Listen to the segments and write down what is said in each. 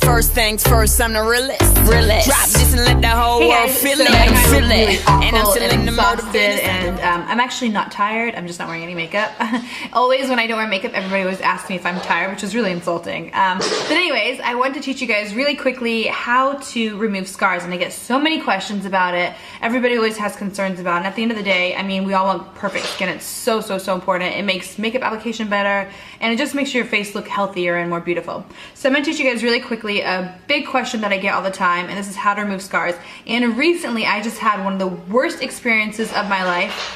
First things first, I'm the realest. Drop this and let the whole world feel it. Feel it. And I'm feeling the exhausted, and I'm actually not tired. I'm just not wearing any makeup. Always when I don't wear makeup, everybody always asks me if I'm tired, which is really insulting. But anyways, I want to teach you guys really quickly how to remove scars, and I get so many questions about it. Everybody always has concerns about it. And at the end of the day, I mean, we all want perfect skin. It's so important. It makes makeup application better, and it just makes your face look healthier and more beautiful. So I'm going to teach you guys really quickly a big question that I get all the time, and this is how to remove scars. And recently I just had one of the worst experiences of my life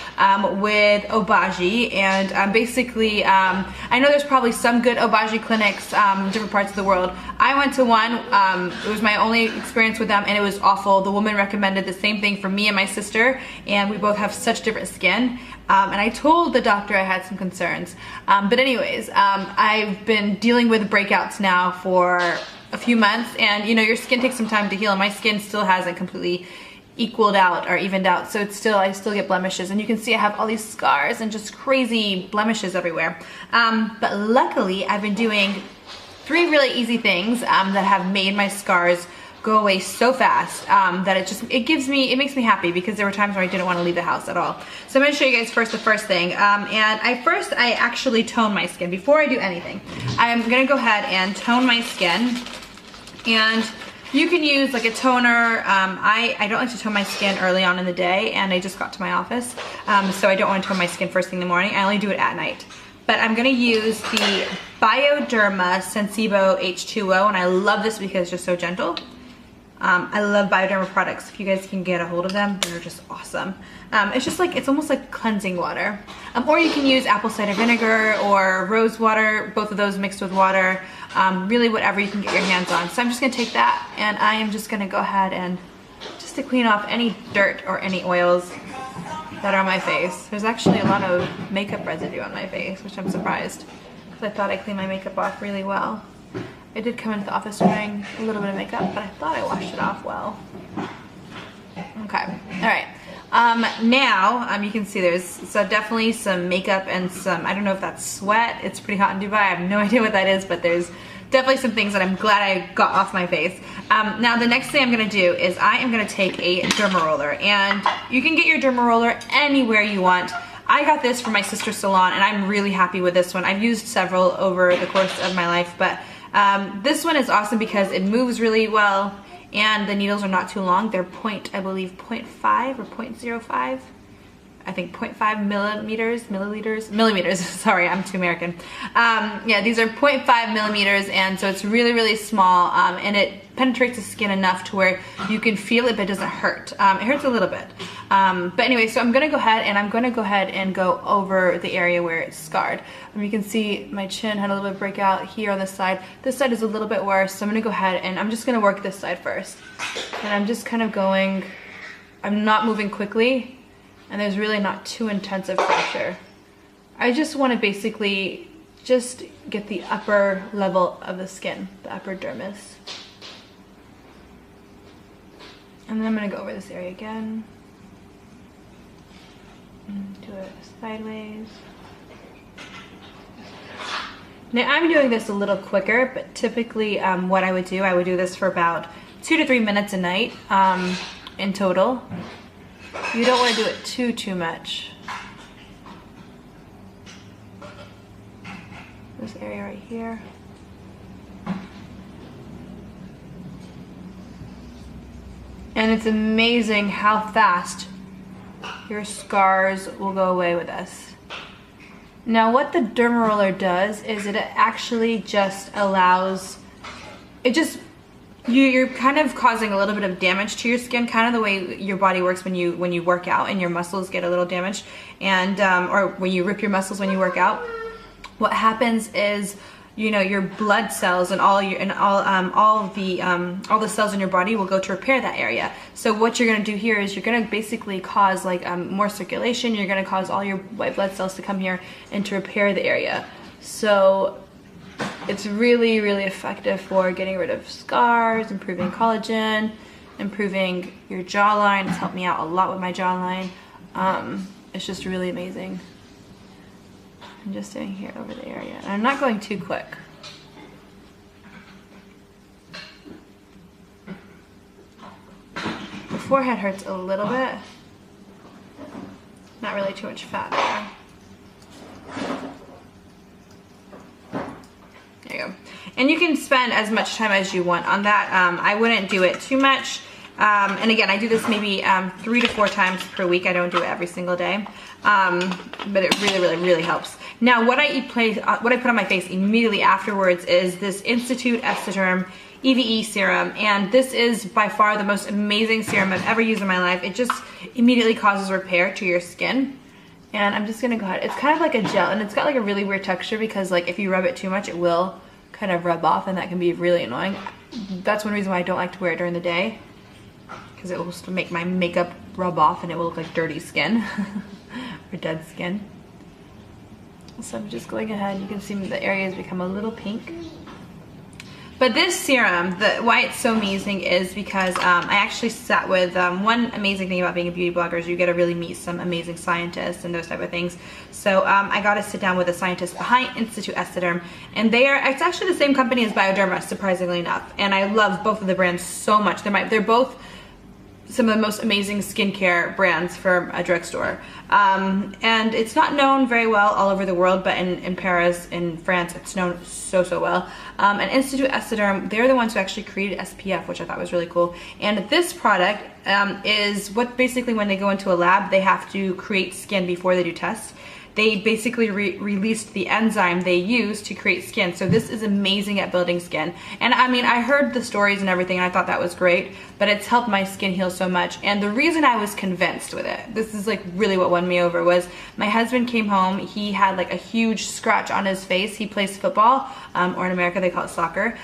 with Obagi, and basically I know there's probably some good Obagi clinics in different parts of the world. I went to one, it was my only experience with them, and it was awful. The woman recommended the same thing for me and my sister, and we both have such different skin. And I told the doctor I had some concerns. But anyways, I've been dealing with breakouts now for a few months, and you know, your skin takes some time to heal, and my skin still hasn't completely equaled out or evened out, so it's still, I still get blemishes, and you can see I have all these scars and just crazy blemishes everywhere. But luckily I've been doing 3 really easy things that have made my scars go away so fast that it makes me happy, because there were times where I didn't want to leave the house at all. So I'm going to show you guys first the first thing, and I actually tone my skin before I do anything. I'm going to go ahead and tone my skin, and you can use like a toner. I don't like to tone my skin early on in the day, and I just got to my office, so I don't want to tone my skin first thing in the morning. I only do it at night. But I'm going to use the Bioderma Sensibo H2O, and I love this because it's just so gentle. I love Bioderma products. If you guys can get a hold of them, they're just awesome. It's just like, it's almost like cleansing water. Or you can use apple cider vinegar or rose water, both of those mixed with water. Really whatever you can get your hands on. So I'm just gonna take that, and I am just gonna go ahead and just to clean off any dirt or any oils that are on my face. There's actually a lot of makeup residue on my face, which I'm surprised, because I thought I cleaned my makeup off really well. I did come into the office wearing a little bit of makeup, but I thought I washed it off well. Okay, all right. Now, you can see there's definitely some makeup and some, I don't know if that's sweat. It's pretty hot in Dubai. I have no idea what that is, but there's definitely some things that I'm glad I got off my face. Now the next thing I'm gonna do is I am gonna take a Dermaroller, and you can get your Dermaroller anywhere you want. I got this from my sister's salon, and I'm really happy with this one. I've used several over the course of my life, but this one is awesome because it moves really well, and the needles are not too long. They're I believe 0.5 or 0.05. I think 0.5 millimeters, sorry, I'm too American. Yeah, these are 0.5 millimeters, and so it's really small, and it penetrates the skin enough to where you can feel it, but it doesn't hurt. It hurts a little bit. But anyway, so I'm gonna go ahead and go over the area where it's scarred. You can see my chin had a little bit of breakout here on this side. This side is a little bit worse, so I'm gonna go ahead and I'm just gonna work this side first. And I'm just kind of going, I'm not moving quickly, and there's really not too intensive pressure. I just want to basically just get the upper level of the skin, the upper dermis. And then I'm going to go over this area again. And do it sideways. Now I'm doing this a little quicker, but typically what I would do this for about 2 to 3 minutes a night in total. You don't want to do it too much. This area right here. And it's amazing how fast your scars will go away with this. Now what the Dermaroller does is it actually just allows, you're kind of causing a little bit of damage to your skin, kind of the way your body works when you work out and your muscles get a little damaged, and or when you rip your muscles when you work out. What happens is, you know, your blood cells and all the cells in your body will go to repair that area. So what you're going to do here is you're going to basically cause like more circulation. You're going to cause all your white blood cells to come here and to repair the area. So it's really effective for getting rid of scars, improving collagen, improving your jawline. It's helped me out a lot with my jawline. It's just really amazing. I'm just doing here over the area, and I'm not going too quick. forehead hurts a little bit. Not really too much fat there. There you go. And you can spend as much time as you want on that. I wouldn't do it too much. And again, I do this maybe 3 to 4 times per week. I don't do it every single day. But it really helps. Now, what I put on my face immediately afterwards is this Institute Estederm EVE serum, and this is by far the most amazing serum I've ever used in my life. It just immediately causes repair to your skin. And I'm just gonna go ahead. It's kind of like a gel, and it's got like a really weird texture because like if you rub it too much, it will kind of rub off, and that can be really annoying. That's one reason why I don't like to wear it during the day, because it will just make my makeup rub off and it will look like dirty skin or dead skin. So I'm just going ahead. You can see the areas become a little pink. But this serum, why it's so amazing is because I actually sat with, one amazing thing about being a beauty blogger is you get to really meet some amazing scientists and those type of things. So I got to sit down with the scientists behind Institute Estederm, and it's actually the same company as Bioderma, surprisingly enough. And I love both of the brands so much. They're both some of the most amazing skincare brands from a drugstore. And it's not known very well all over the world, but in Paris, in France, it's known so well. And Institute Estederm, they're the ones who actually created SPF, which I thought was really cool. And this product is what basically when they go into a lab, they have to create skin before they do tests. They basically released the enzyme they use to create skin. So this is amazing at building skin. And I mean, I heard the stories and everything, and I thought that was great, but it's helped my skin heal so much. And the reason I was convinced with it, this is like really what won me over, was my husband came home, he had like a huge scratch on his face. He plays football, or in America they call it soccer.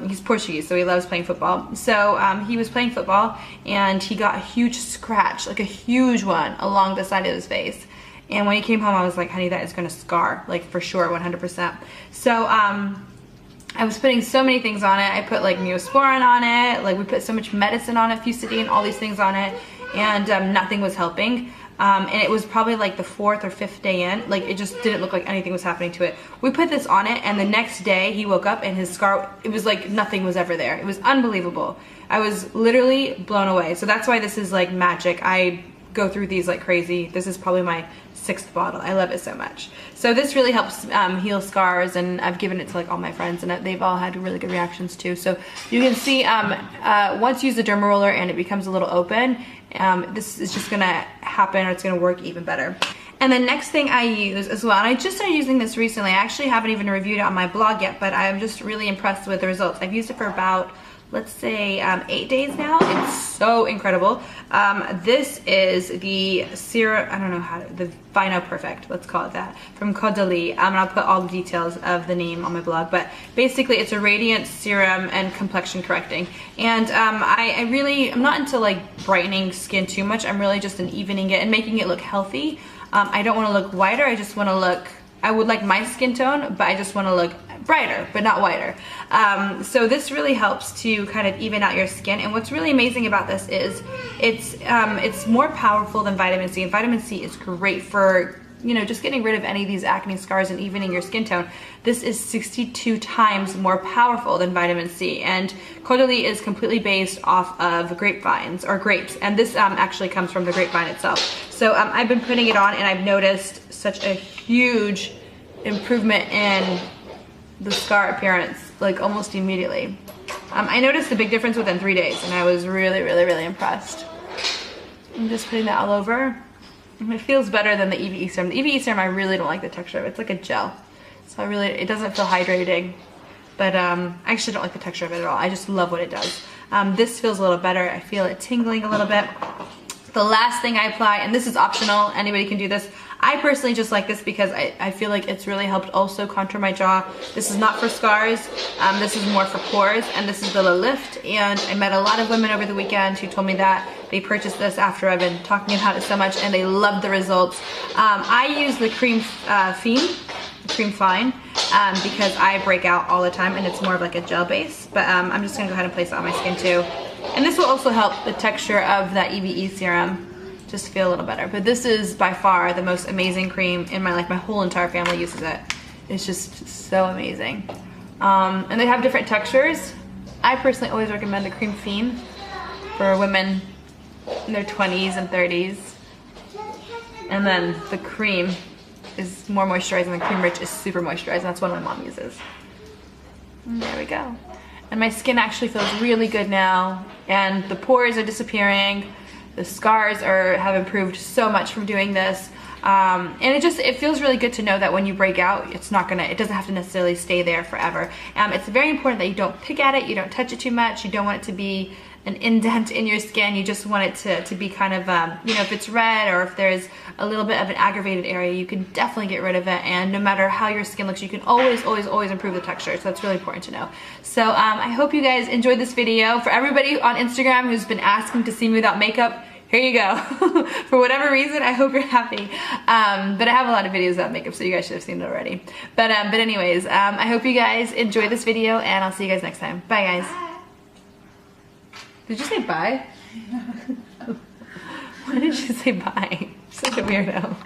He's Portuguese, so he loves playing football. So he was playing football and he got a huge scratch, like a huge one along the side of his face. And when he came home, I was like, honey, that is gonna scar, like for sure, 100%. So I was putting so many things on it. I put like Neosporin on it, like we put so much medicine on it, Fusidine, all these things on it, and nothing was helping. And it was probably like the 4th or 5th day in, like it just didn't look like anything was happening to it. We put this on it, and the next day he woke up and his scar, it was like nothing was ever there. It was unbelievable. I was literally blown away. So that's why this is like magic. I go through these like crazy. This is probably my 6th bottle. I love it so much. So this really helps heal scars, and I've given it to like all my friends, and they've all had really good reactions too. So you can see once you use the Dermaroller and it becomes a little open, this is just gonna happen, or it's gonna work even better. And the next thing I use as well, and I just started using this recently. I actually haven't even reviewed it on my blog yet, but I'm just really impressed with the results. I've used it for about, let's say 8 days now. It's so incredible. This is the serum, I don't know how to, the Vino Perfect, let's call it that, from Caudalie. And I'll put all the details of the name on my blog, but basically it's a radiant serum and complexion correcting. And I'm not into like brightening skin too much. I'm really just in evening it and making it look healthy. I don't want to look whiter, I just want to look, I would like my skin tone, but I just want to look brighter, but not whiter. So this really helps to kind of even out your skin. And what's really amazing about this is it's more powerful than vitamin C. And vitamin C is great for, you know, just getting rid of any of these acne scars and evening your skin tone. This is 62 times more powerful than vitamin C. And Caudalie is completely based off of grapevines, or grapes. And this actually comes from the grapevine itself. So I've been putting it on, and I've noticed such a huge improvement in the scar appearance, like almost immediately. I noticed a big difference within 3 days, and I was really impressed. I'm just putting that all over. It feels better than the EVE serum. The EVE serum, I really don't like the texture of it. It's like a gel. So it doesn't feel hydrating. But I actually don't like the texture of it at all. I just love what it does. This feels a little better. I feel it tingling a little bit. The last thing I apply, and this is optional, anybody can do this. I personally just like this because I feel like it's really helped also contour my jaw. This is not for scars, this is more for pores, and this is the Lift. And I met a lot of women over the weekend who told me that they purchased this after I've been talking about it so much, and they loved the results. I use the Cream Fine, because I break out all the time, and it's more of like a gel base. But I'm just gonna go ahead and place it on my skin too. And this will also help the texture of that EVE serum just feel a little better. But this is by far the most amazing cream in my life. My whole entire family uses it. It's just so amazing. And they have different textures. I personally always recommend the Cream Fine for women in their 20s and 30s. And then the cream is more moisturizing. The Cream Rich is super moisturizing. That's one my mom uses. And there we go. And my skin actually feels really good now, and the pores are disappearing. The scars have improved so much from doing this. And it feels really good to know that when you break out, it doesn't have to necessarily stay there forever. It's very important that you don't pick at it, you don't touch it too much, you don't want it to be an indent in your skin. You just want it to be kind of, you know, if it's red or if there's a little bit of an aggravated area, you can definitely get rid of it. And no matter how your skin looks, you can always improve the texture. So that's really important to know. So I hope you guys enjoyed this video. For everybody on Instagram who's been asking to see me without makeup, here you go. For whatever reason, I hope you're happy. But I have a lot of videos about makeup, so you guys should have seen it already. But anyways, I hope you guys enjoyed this video, and I'll see you guys next time. Bye, guys. Bye. Did you say bye? Why did you say bye? Such a weirdo.